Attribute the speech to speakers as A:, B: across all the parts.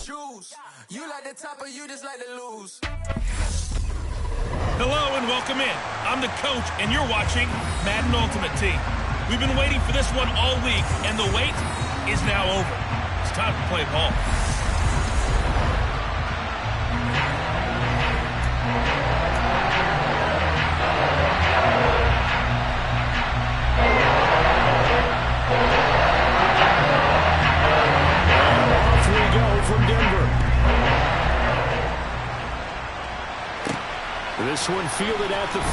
A: choose. You like the top or you just like to lose.
B: Hello and welcome in. I'm the coach and you're watching Madden Ultimate Team. We've been waiting for this one all week and the wait is now over. It's time to play ball.
C: From Denver. This one fielded at the 5.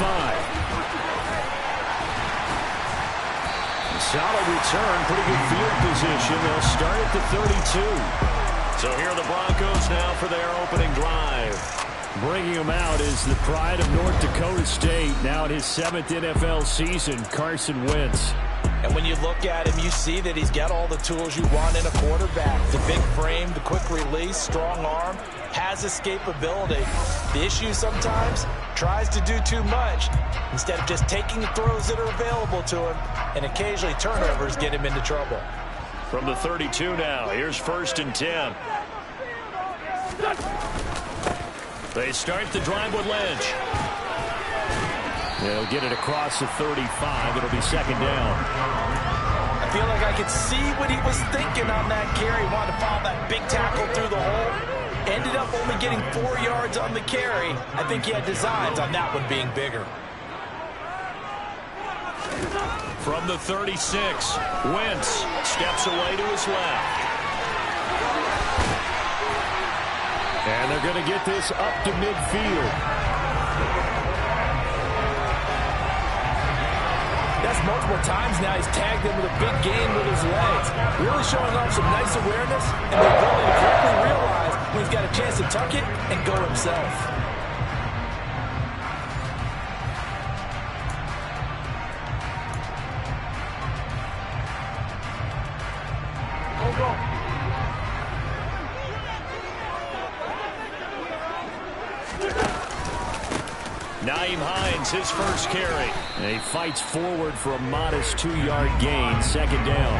C: Solid return, pretty good field position. They'll start at the 32. So here are the Broncos now for their opening drive. Bringing him out is the pride of North Dakota State. Now in his 7th NFL season, Carson Wentz.
D: And when you look at him, you see that he's got all the tools you want in a quarterback. The big frame, the quick release, strong arm, has escapability. The issue sometimes, tries to do too much instead of just taking the throws that are available to him, and occasionally turnovers get him into trouble.
C: From the 32 now, here's 1st and 10. They start the drive with Lynch. They'll get it across the 35. It'll be 2nd down.
D: I feel like I could see what he was thinking on that carry. Wanted to follow that big tackle through the hole. Ended up only getting 4 yards on the carry. I think he had designs on that one being bigger.
C: From the 36, Wentz steps away to his left. And they're going to get this up to midfield.
D: That's multiple times now he's tagged him with a big gain with his legs. Really showing off some nice awareness and the ability to quickly realize when he's got a chance to tuck it and go himself.
C: Nyheim Hines, his first carry. And he fights forward for a modest 2-yard gain, 2nd down.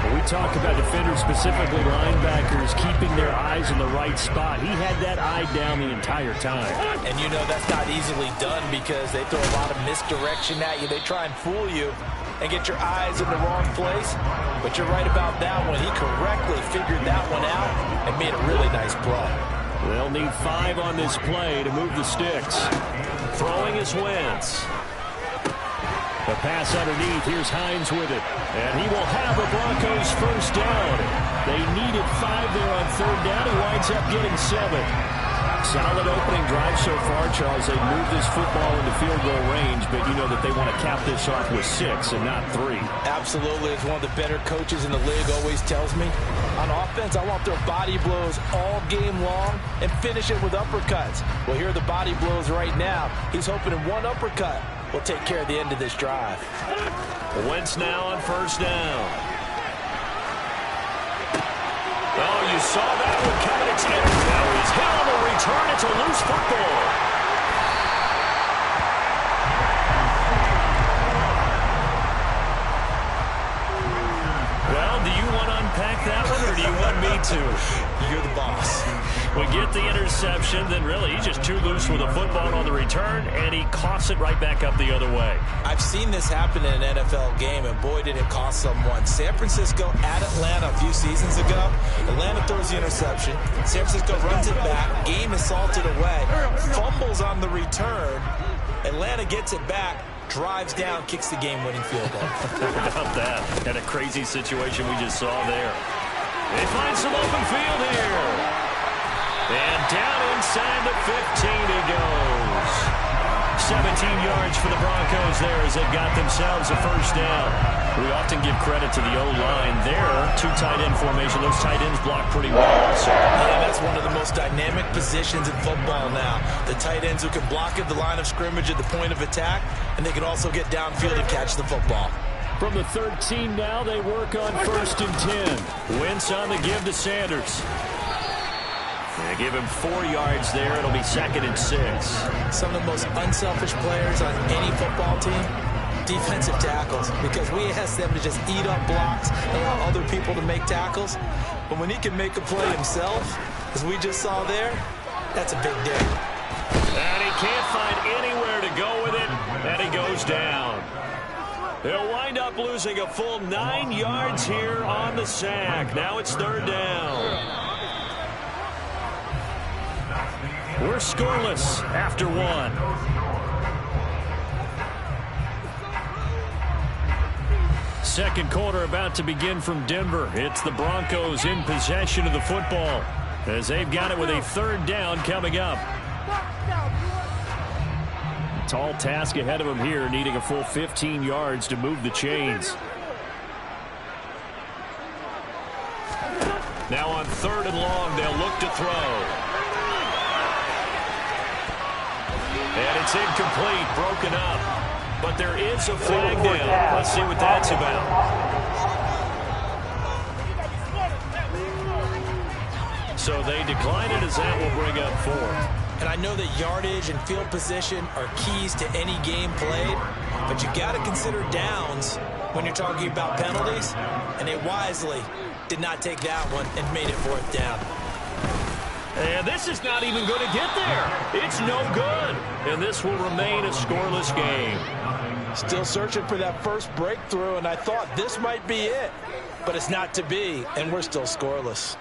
C: When we talk about defenders, specifically linebackers, keeping their eyes in the right spot. He had that eye down the entire time.
D: And you know that's not easily done because they throw a lot of misdirection at you. They try and fool you and get your eyes in the wrong place. But you're right about that one. He correctly figured that one out and made a really nice play.
C: They'll need 5 on this play to move the sticks. Throwing is Wentz. The pass underneath. Here's Hines with it. And he will have a Broncos first down. They needed 5 there on 3rd down. He winds up getting 7. Solid opening drive so far, Charles. They moved this football into field goal range, but you know that they want to cap this off with 6 and not 3.
D: Absolutely. As one of the better coaches in the league always tells me, on offense, I want their body blows all game long and finish it with uppercuts. Well, here are the body blows right now. He's hoping in one uppercut will take care of the end of this drive.
C: Wentz now on 1st down. Oh, you saw that one coming. It's in. Now he's hit on the return. It's a loose football. Well, do you want to unpack that one, or do you want me to?
D: You're the boss.
C: We get the interception, then really he's just too loose with the football on the return, and he coughs it right back up the other way.
D: I've seen this happen in an NFL game, and boy, did it cost someone. San Francisco at Atlanta a few seasons ago. Atlanta throws the interception. San Francisco runs it back. Game is salted away. Fumbles on the return. Atlanta gets it back. Drives down, kicks the game-winning field goal.
C: How about that? And a crazy situation we just saw there. They find some open field here. And down inside the 15 he goes. 17 yards for the Broncos there as they've got themselves a first down. We often give credit to the O-line there. 2 tight end formation. Those tight ends block pretty well also.
D: Yeah, that's one of the most dynamic positions in football now. The tight ends who can block at the line of scrimmage at the point of attack, and they can also get downfield and catch the football.
C: From the 13 now, they work on 1st and 10. Wentz on the give to Sanders. They give him 4 yards there. It'll be 2nd and 6.
D: Some of the most unselfish players on any football team, defensive tackles, because we ask them to just eat up blocks, allow other people to make tackles. But when he can make a play himself, as we just saw there, that's a big day.
C: And he can't find anywhere to go with it, and he goes down. They'll wind up losing a full 9 yards here on the sack. Now it's 3rd down. We're scoreless after 1. Second quarter about to begin from Denver. It's the Broncos in possession of the football as they've got it with a 3rd down coming up. Tall task ahead of them here, needing a full 15 yards to move the chains. Now on 3rd and long, they'll look to throw. And it's incomplete, broken up. But there is a flag down. Let's see what that's about. So they decline it as that will bring up 4th.
D: And I know that yardage and field position are keys to any game played, but you got to consider downs when you're talking about penalties, and they wisely did not take that one and made it 4th down.
C: And this is not even going to get there. It's no good. And this will remain a scoreless game.
D: Still searching for that first breakthrough, and I thought this might be it. But it's not to be, and we're still scoreless.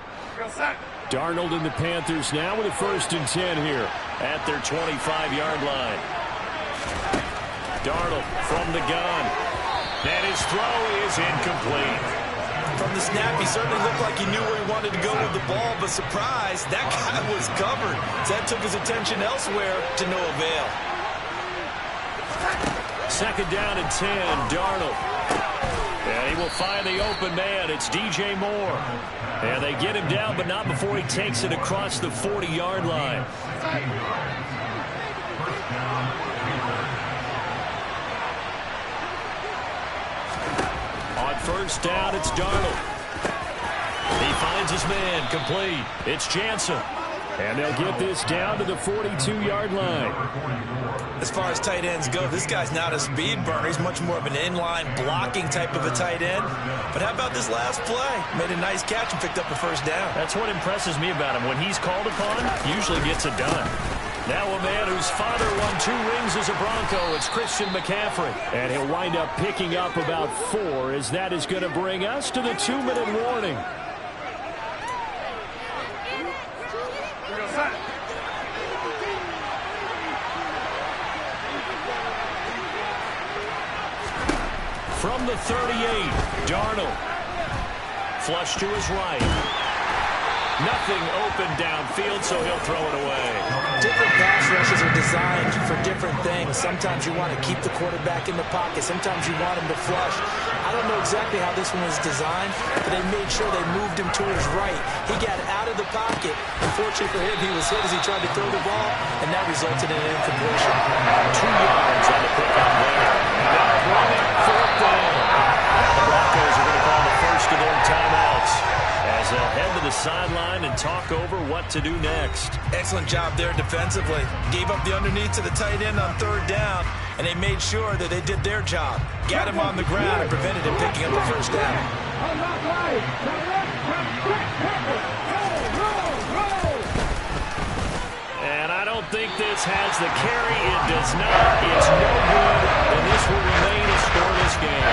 C: Darnold and the Panthers now with a 1st and 10 here at their 25-yard line. Darnold from the gun. And his throw is incomplete.
D: From the snap, he certainly looked like he knew where he wanted to go with the ball, but surprise, that guy was covered. So that took his attention elsewhere to no avail.
C: 2nd down and 10, Darnold. And he will find the open man. It's DJ Moore. And they get him down, but not before he takes it across the 40-yard line. On 1st down, it's Darnold. He finds his man, complete. It's Jansen. And they'll get this down to the 42-yard line.
D: As far as tight ends go, this guy's not a speed burner. He's much more of an inline blocking type of a tight end. But how about this last play? Made a nice catch and picked up the 1st down.
C: That's what impresses me about him. When he's called upon, usually gets it done. Now a man whose father won 2 rings as a Bronco. It's Christian McCaffrey. And he'll wind up picking up about 4, as that is going to bring us to the 2-minute warning. From the 38, Darnold. Flush to his right. Nothing open downfield, so he'll throw it away.
D: Different pass rushes are designed for different things. Sometimes you want to keep the quarterback in the pocket. Sometimes you want him to flush. I don't know exactly how this one was designed, but they made sure they moved him to his right. He got out of the pocket. Unfortunately for him, he was hit as he tried to throw the ball, and that resulted in an incompletion.
C: 2 yards on the pickup there. Now running 4th down. The Broncos are going to call the first of their timeouts as they'll head to the sideline and talk over what to do next.
D: Excellent job there defensively. Gave up the underneath to the tight end on 3rd down, and they made sure that they did their job. Got him on the ground and prevented him picking up the 1st down.
C: And I don't think this has the carry. It does not. It's no good, and this will remain a scoreless game.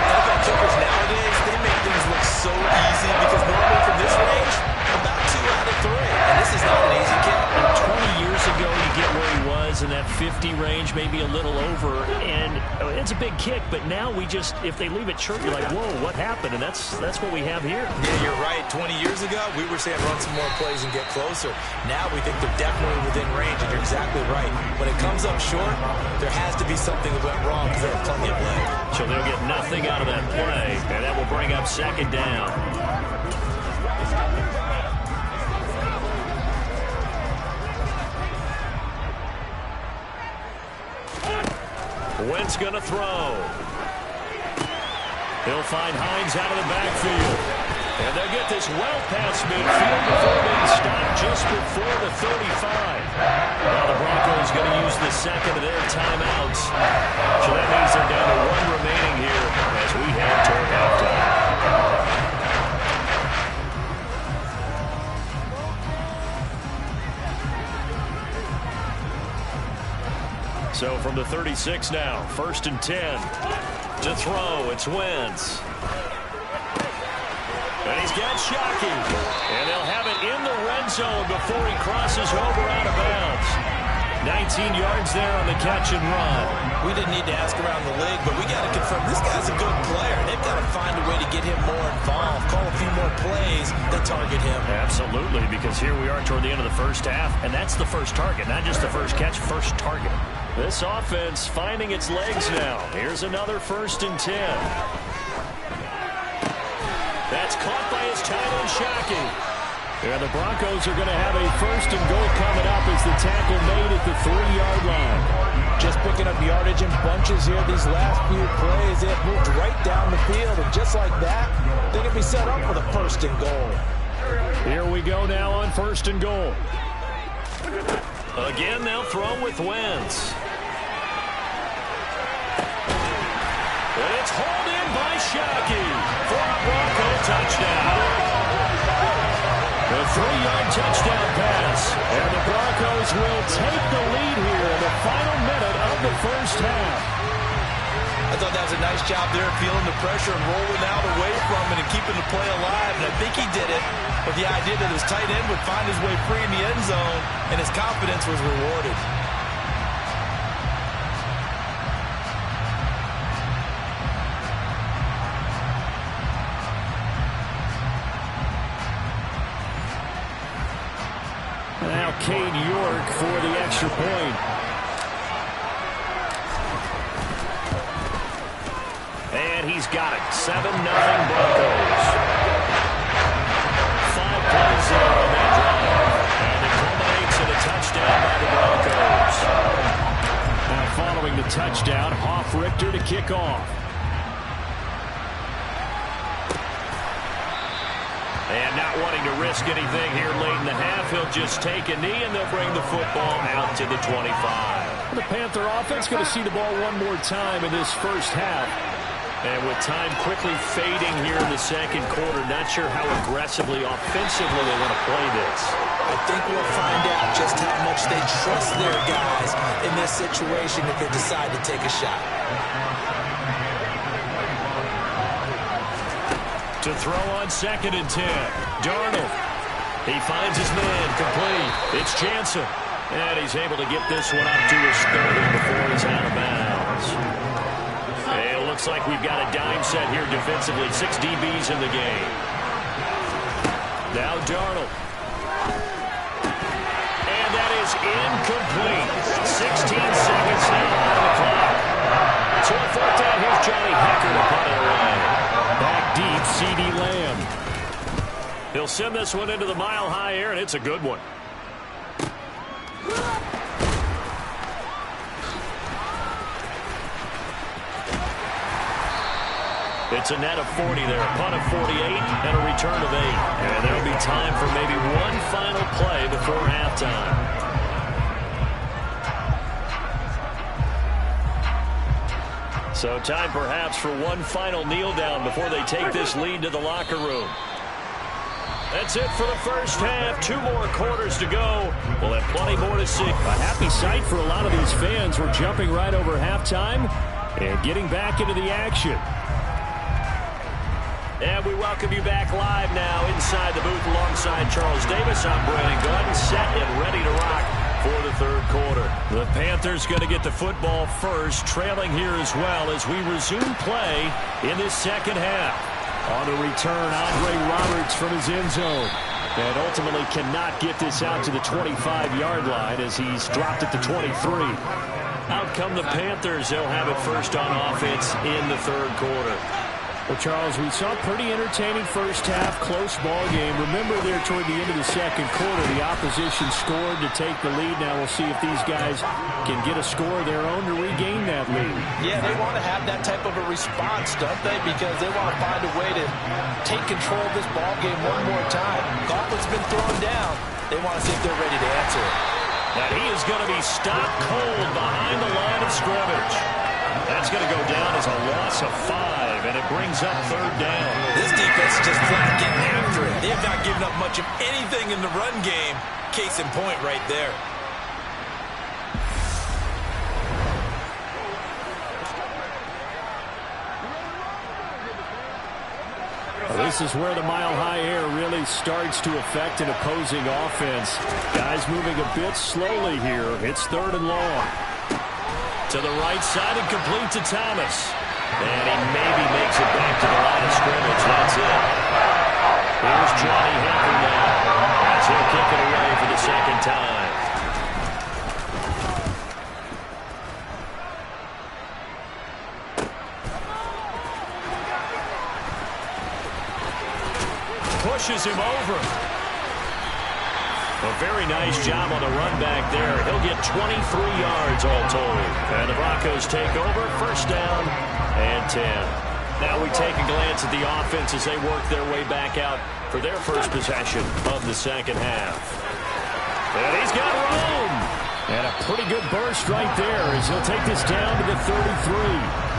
D: NFL kickers nowadays, they make things look so easy because normally from this range, about 2 out of 3. And this is not an easy kick.
C: 20 years ago, you get where he was in that 50 range, maybe a little over, and it's a big kick, but now we just, if they leave it short, you're like, whoa, what happened? And that's what we have here.
D: Yeah, you're right. 20 years ago, we were saying run some more plays and get closer. Now we think they're definitely within range, and you're exactly right. When it comes up short, there has to be something that went wrong because they have plenty of leg.
C: So they'll get nothing out of that play, and that will bring up 2nd down. Wentz going to throw. He'll find Hines out of the backfield. And they'll get this well past midfield before being stopped just before the 35. Now the Broncos going to use the second of their timeouts. So that means they're down to one remaining here as we head toward halftime. So from the 36 now, 1st and 10. To throw, it's Wentz. And he's got Shockey. And they'll have it in the red zone before he crosses over out of bounds. 19 yards there on the catch and run.
D: We didn't need to ask around the league, but we got to confirm this guy's a good player. They've got to find a way to get him more involved, call a few more plays that target him.
C: Absolutely, because here we are toward the end of the first half, and that's the first target, not just the first catch, first target. This offense finding its legs now. Here's another 1st and 10. That's caught by his tight end, Shockey. And the Broncos are going to have a 1st and goal coming up as the tackle made at the 3-yard line.
D: Just picking up yardage in bunches here these last few plays. They have moved right down the field, and just like that, they can be set up for the 1st and goal.
C: Here we go now on 1st and goal. Again, they'll throw with Wentz. And it's hauled in by Shockey for a Bronco touchdown. A 3-yard touchdown pass. And the Broncos will take the lead here in the final minute of the first half.
D: I thought that was a nice job there, feeling the pressure and rolling out away from it and keeping the play alive. And I think he did it with the idea that his tight end would find his way free in the end zone, and his confidence was rewarded.
C: Now Cade York for the extra point. And he's got it. 7-0 Broncos. 5 plays there on that drive. And it culminates in a touchdown by the Broncos. Now following the touchdown, Hoff-Richter to kick off. And not wanting to risk anything here late in the half, he'll just take a knee, and they'll bring the football out to the 25. The Panther offense going to see the ball one more time in this first half. And with time quickly fading here in the second quarter, not sure how aggressively, offensively they want to play this.
D: I think we'll find out just how much they trust their guys in this situation if they decide to take a shot.
C: To throw on 2nd and 10. Darnold. He finds his man complete. It's Jansen. And he's able to get this one up to his 30 before he's out of bounds. And it looks like we've got a dime set here defensively. 6 DBs in the game. Now Darnold. And that is incomplete. 16 seconds now on the clock. So on 4th down, here's Johnny Hecker to punt it away. Back deep, CeeDee Lamb. He'll send this one into the mile-high air, and it's a good one. It's a net of 40 there, a punt of 48, and a return of 8. And there'll be time for maybe one final play before halftime. So time perhaps for one final kneel down before they take this lead to the locker room. That's it for the first half. 2 more quarters to go. We'll have plenty more to see. A happy sight for a lot of these fans. We're jumping right over halftime and getting back into the action. And we welcome you back live now inside the booth alongside Charles Davis. I'm Brandon Gunn, set and ready to rock for the third quarter. The Panthers going to get the football first, trailing here as well as we resume play in this second half. On the return, Andre Roberts from his end zone. And ultimately cannot get this out to the 25-yard line as he's dropped it to 23. Out come the Panthers. They'll have it first on offense in the third quarter. Well, Charles, we saw a pretty entertaining first half, close ball game. Remember there toward the end of the second quarter, the opposition scored to take the lead. Now we'll see if these guys can get a score of their own to regain that lead.
D: Yeah, they want to have that type of a response, don't they? Because they want to find a way to take control of this ball game one more time. Gauntlet's been thrown down. They want to see if they're ready to answer it.
C: Now he is going to be stopped cold behind the line of scrimmage. That's going to go down as a loss of 5, and it brings up third down.
D: This defense just flat getting after it. They have not given up much of anything in the run game. Case in point right there.
C: Well, this is where the mile-high air really starts to affect an opposing offense. Guys moving a bit slowly here. It's third and long. To the right side and complete to Thomas. And he maybe makes it back to the line of scrimmage. That's it. Here's Johnny Hepper now as he'll kick it away for the second time. Pushes him over. A very nice job on the run back there. He'll get 23 yards all told. And the Broncos take over. First down and 10. Now we take a glance at the offense as they work their way back out for their first possession of the second half. And he's got room. And a pretty good burst right there as he'll take this down to the 33.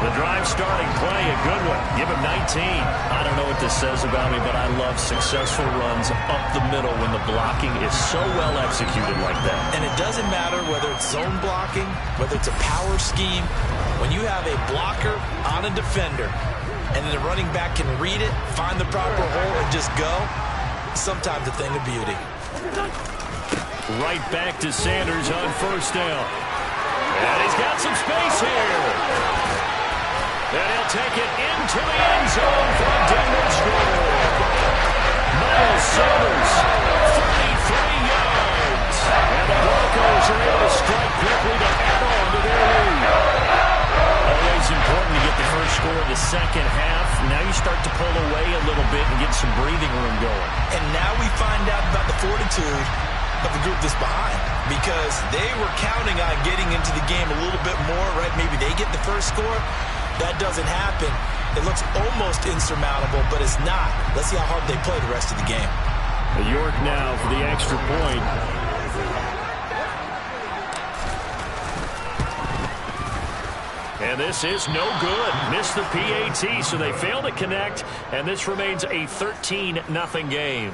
C: The drive starting play, a good one. Give him 19. I don't know what this says about me, but I love successful runs up the middle when the blocking is so well executed like that.
D: And it doesn't matter whether it's zone blocking, whether it's a power scheme. When you have a blocker on a defender, and then the running back can read it, find the proper hole, and just go, sometimes a thing of beauty.
C: Right back to Sanders on first down. And he's got some space here. And he'll take it into the end zone for a Denver score. Miles Sanders, 33 yards. And the Broncos are able to strike quickly to add on to their lead. Always important to get the first score of the second half. Now you start to pull away a little bit and get some breathing room going.
D: And now we find out about the fortitude of the group that's behind, because they were counting on getting into the game a little bit more, right? Maybe they get the first score. That doesn't happen. It looks almost insurmountable, but it's not. Let's see how hard they play the rest of the game.
C: York now for the extra point. And this is no good. Missed the PAT, so they fail to connect, and this remains a 13-0 game.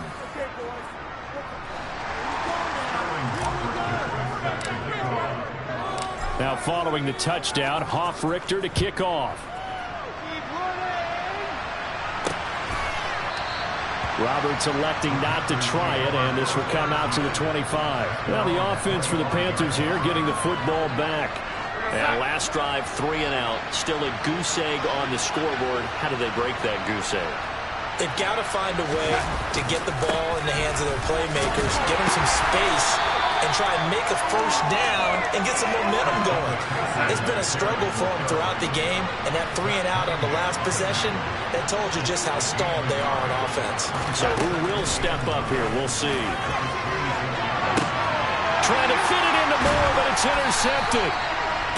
C: Now following the touchdown, Hoff-Richter to kick off. Roberts electing not to try it, and this will come out to the 25. Now the offense for the Panthers here getting the football back. And last drive, 3 and out. Still a goose egg on the scoreboard. How do they break that goose egg?
D: They've got to find a way to get the ball in the hands of their playmakers, give them some space, and try and make a first down and get some momentum going. It's been a struggle for them throughout the game, and that 3 and out on the last possession, that told you just how stalled they are on offense.
C: So who will step up here? We'll see. Trying to fit it into Moore, but it's intercepted.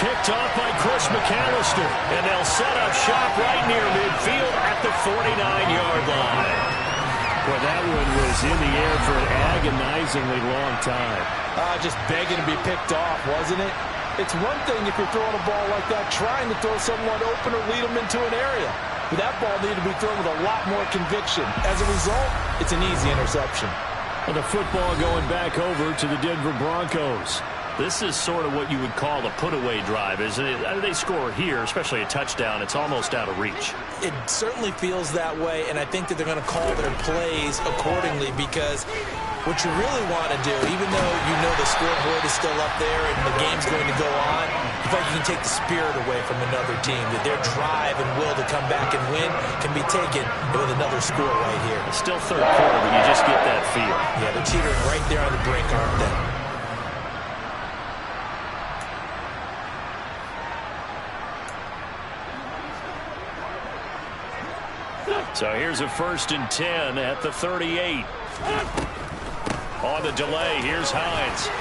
C: Picked off by Chris McAllister, and they'll set up shop right near midfield at the 49-yard line. Well, that one was in the air for an agonizingly long time.
D: Just begging to be picked off, wasn't it? It's one thing if you're throwing a ball like that, trying to throw someone open or lead them into an area. But that ball needed to be thrown with a lot more conviction. As a result, it's an easy interception.
C: And the football going back over to the Denver Broncos. This is sort of what you would call a put-away drive, isn't it? They score here, especially a touchdown. It's almost out of reach.
D: It certainly feels that way, and I think that they're going to call their plays accordingly, because what you really want to do, even though you know the scoreboard is still up there and the game's going to go on, you feel like you can take the spirit away from another team, that their drive and will to come back and win can be taken with another score right here.
C: It's still third quarter, but you just get that feel.
D: Yeah, they're teetering right there on the brink, aren't they?
C: So here's a 1st and 10 at the 38. On the delay, here's Hines.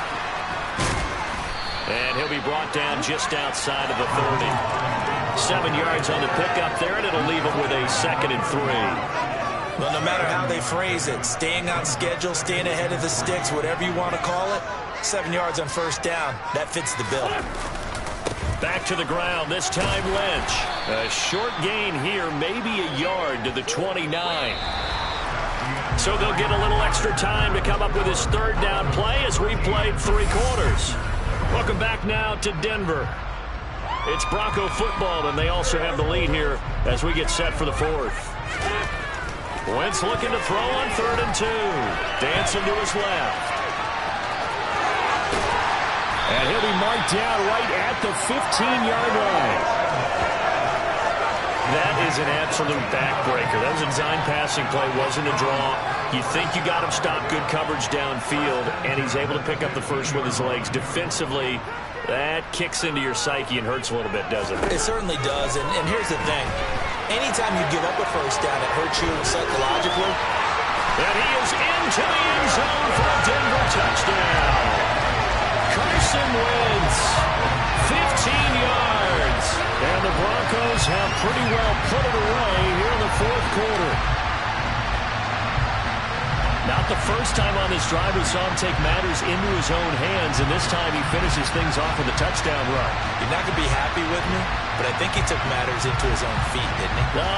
C: And he'll be brought down just outside of the 30. 7 yards on the pickup there, and it'll leave him with a 2nd and 3.
D: Well, no matter how they phrase it, staying on schedule, staying ahead of the sticks, whatever you want to call it, 7 yards on 1st down, that fits the bill.
C: Back to the ground, this time Lynch. A short gain here, maybe a yard to the 29. So they'll get a little extra time to come up with his 3rd down play as we played 3 quarters. Welcome back now to Denver. It's Bronco football, and they also have the lead here as we get set for the 4th. Wentz looking to throw on 3rd and 2. Dancing to his left. And he'll be marked down right at the 15-yard line. That is an absolute backbreaker. That was a design passing play, wasn't a draw. You think you got him stopped, good coverage downfield, and he's able to pick up the first with his legs. Defensively, that kicks into your psyche and hurts a little bit, doesn't it?
D: It certainly does, and here's the thing. Anytime you give up a 1st down, it hurts you psychologically.
C: And he is into the end zone for a Denver touchdown. Carson Wentz, 15 yards. And the Broncos have pretty well put it away here in the 4th quarter. Not the first time on this drive we saw him take matters into his own hands, and this time he finishes things off with a touchdown run.
D: You're not going to be happy with me, but I think he took matters into his own feet, didn't he?
C: No.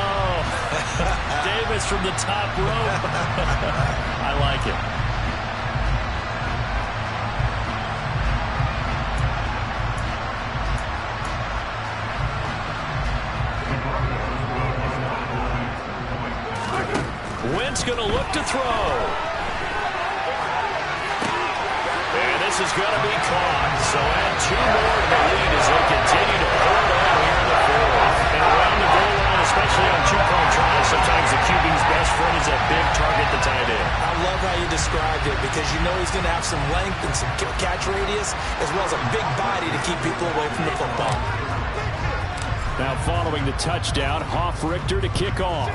C: Davis from the top rope. I like it. Wentz going to look to throw. And this is going to be caught. So add 2 more to the lead as they continue to hold on here in the 4th. And around the goal line, especially on 2-point tries, sometimes the QB's best friend is that big target, the tight end.
D: I love how you described it because you know he's going to have some length and some catch radius as well as a big body to keep people away from the football.
C: Now following the touchdown, Hoff-Richter to kick off.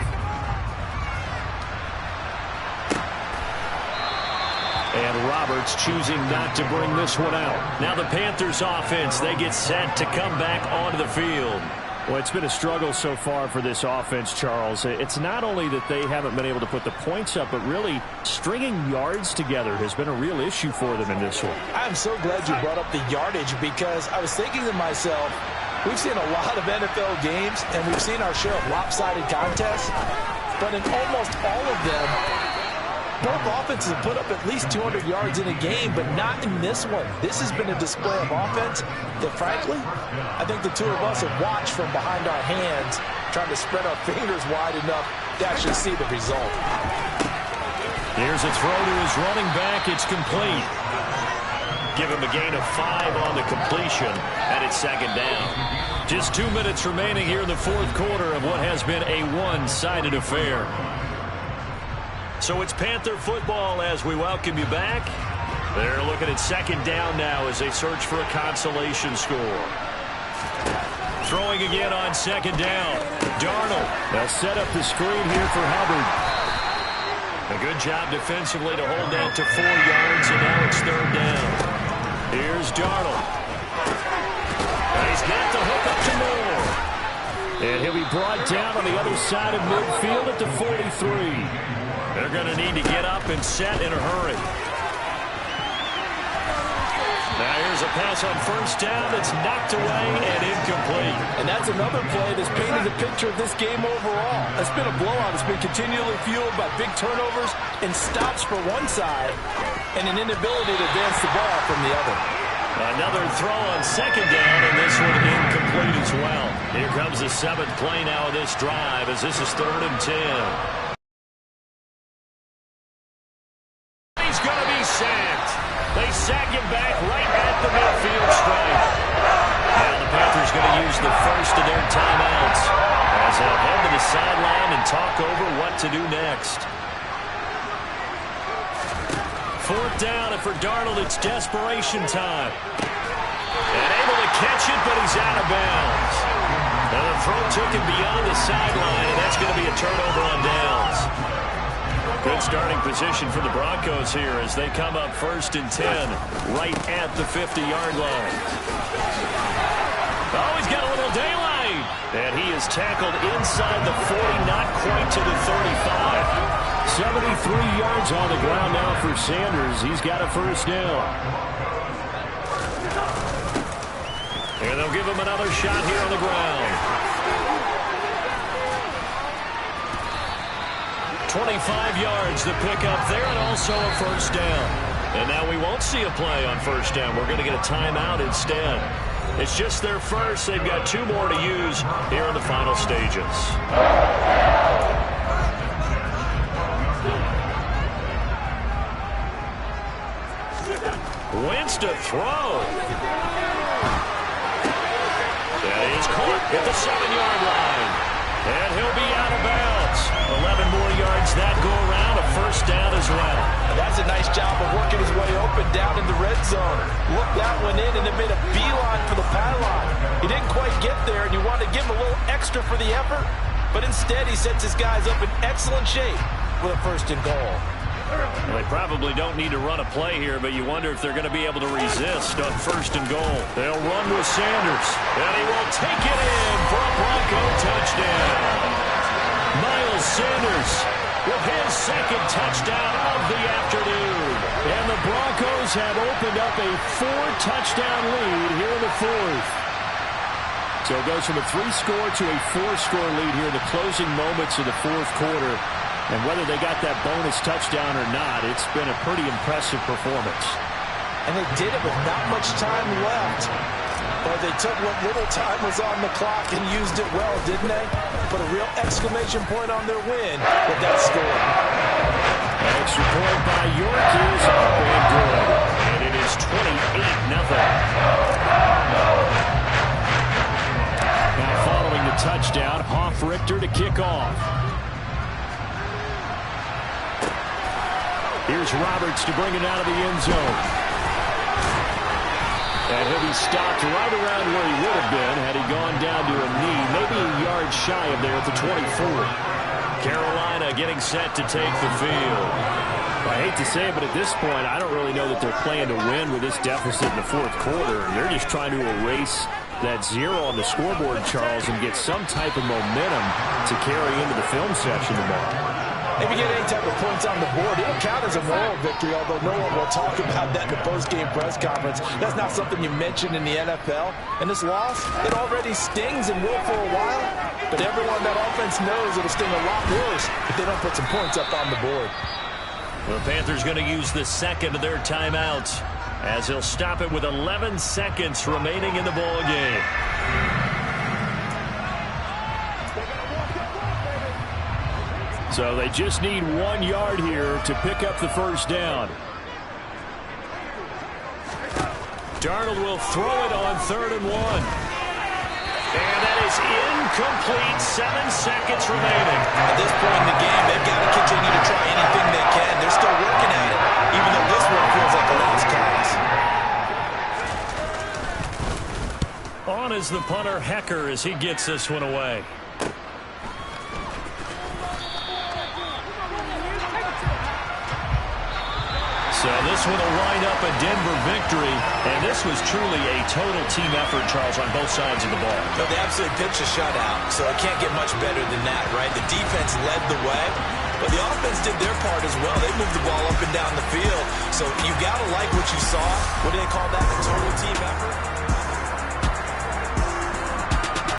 C: And Roberts choosing not to bring this one out. Now the Panthers offense, they get set to come back onto the field. Well, it's been a struggle so far for this offense, Charles. It's not only that they haven't been able to put the points up, but really stringing yards together has been a real issue for them in this one.
D: I'm so glad you brought up the yardage because I was thinking to myself, we've seen a lot of NFL games and we've seen our share of lopsided contests, but in almost all of them, both offenses have put up at least 200 yards in a game, but not in this one. This has been a display of offense that, frankly, I think the two of us have watched from behind our hands, trying to spread our fingers wide enough to actually see the result.
C: Here's a throw to his running back. It's complete. Give him a gain of 5 on the completion, and it's 2nd down. Just 2 minutes remaining here in the 4th quarter of what has been a one-sided affair. So it's Panther football as we welcome you back. They're looking at 2nd down now as they search for a consolation score. Throwing again on 2nd down. Darnold. They'll set up the screen here for Hubbard. A good job defensively to hold that to 4 yards, and now it's 3rd down. Here's Darnold. He's got the hook up to Moore. And he'll be brought down on the other side of midfield at the 43. They're going to need to get up and set in a hurry. Now here's a pass on 1st down that's knocked away and incomplete.
E: And that's another play that's painted the picture of this game overall. It's been a blowout. It's been continually fueled by big turnovers and stops for one side and an inability to advance the ball from the other.
C: Another throw on 2nd down, and this one incomplete as well. Here comes the 7th play now of this drive as this is 3rd and 10. They sack him back right at the midfield stripe. Now the Panthers going to use the first of their timeouts as they'll head to the sideline and talk over what to do next. 4th down, and for Darnold, it's desperation time. And able to catch it, but he's out of bounds. And the throw took him beyond the sideline, and that's going to be a turnover on downs. Good starting position for the Broncos here as they come up 1st and 10 right at the 50-yard line. Oh, he's got a little daylight. And he is tackled inside the 40, not quite to the 35. 73 yards on the ground now for Sanders. He's got a 1st down. And they'll give him another shot here on the ground. 25 yards to pick up there, and also a 1st down. And now we won't see a play on 1st down. We're going to get a timeout instead. It's just their first. They've got 2 more to use here in the final stages. Wentz to throw. That is caught at the 7-yard line. And he'll be out of bounds. 11 more yards that go around. A 1st down as well.
D: That's a nice job of working his way open down in the red zone. Looked that one in and it made a beeline for the pylon. He didn't quite get there, and you want to give him a little extra for the effort. But instead, he sets his guys up in excellent shape with a 1st and goal.
C: Well, they probably don't need to run a play here, but you wonder if they're going to be able to resist on 1st and goal. They'll run with Sanders, and he will take it in for a Bronco touchdown. Miles Sanders with his 2nd touchdown of the afternoon. And the Broncos have opened up a 4-touchdown lead here in the 4th. So it goes from a 3-score to a 4-score lead here in the closing moments of the 4th quarter. And whether they got that bonus touchdown or not, it's been a pretty impressive performance.
D: And they did it with not much time left. But they took what little time was on the clock and used it well, didn't they? Put a real exclamation point on their win with that score.
C: An extra point by York is up and good. And it is 28-0. Now following the touchdown, Hoff-Richter to kick off. Here's Roberts to bring it out of the end zone. And he'll be stopped right around where he would have been had he gone down to a knee, maybe a yard shy of there at the 24. Carolina getting set to take the field. I hate to say it, but at this point, I don't really know that they're playing to win with this deficit in the 4th quarter. They're just trying to erase that 0 on the scoreboard, Charles, and get some type of momentum to carry into the film session tomorrow.
D: If you get any type of points on the board, it'll count as a moral victory, although no one will talk about that in the post-game press conference. That's not something you mention in the NFL. And this loss, it already stings and will for a while, but everyone that offense knows it'll sting a lot worse if they don't put some points up on the board.
C: The Panthers going to use the 2nd of their timeouts as he'll stop it with 11 seconds remaining in the ball game. So they just need 1 yard here to pick up the 1st down. Darnold will throw it on 3rd and 1. And that is incomplete. 7 seconds remaining.
D: At this point in the game, they've got to continue to try anything they can. They're still working at it, even though this one feels like a lost cause.
C: On is the punter, Hecker, as he gets this one away. So this one will wind up a Denver victory, and this was truly a total team effort, Charles, on both sides of the ball.
D: No, they absolutely pitched a shutout, so it can't get much better than that, right? The defense led the way, but the offense did their part as well. They moved the ball up and down the field, so you got to like what you saw. What do they call that? A total team effort?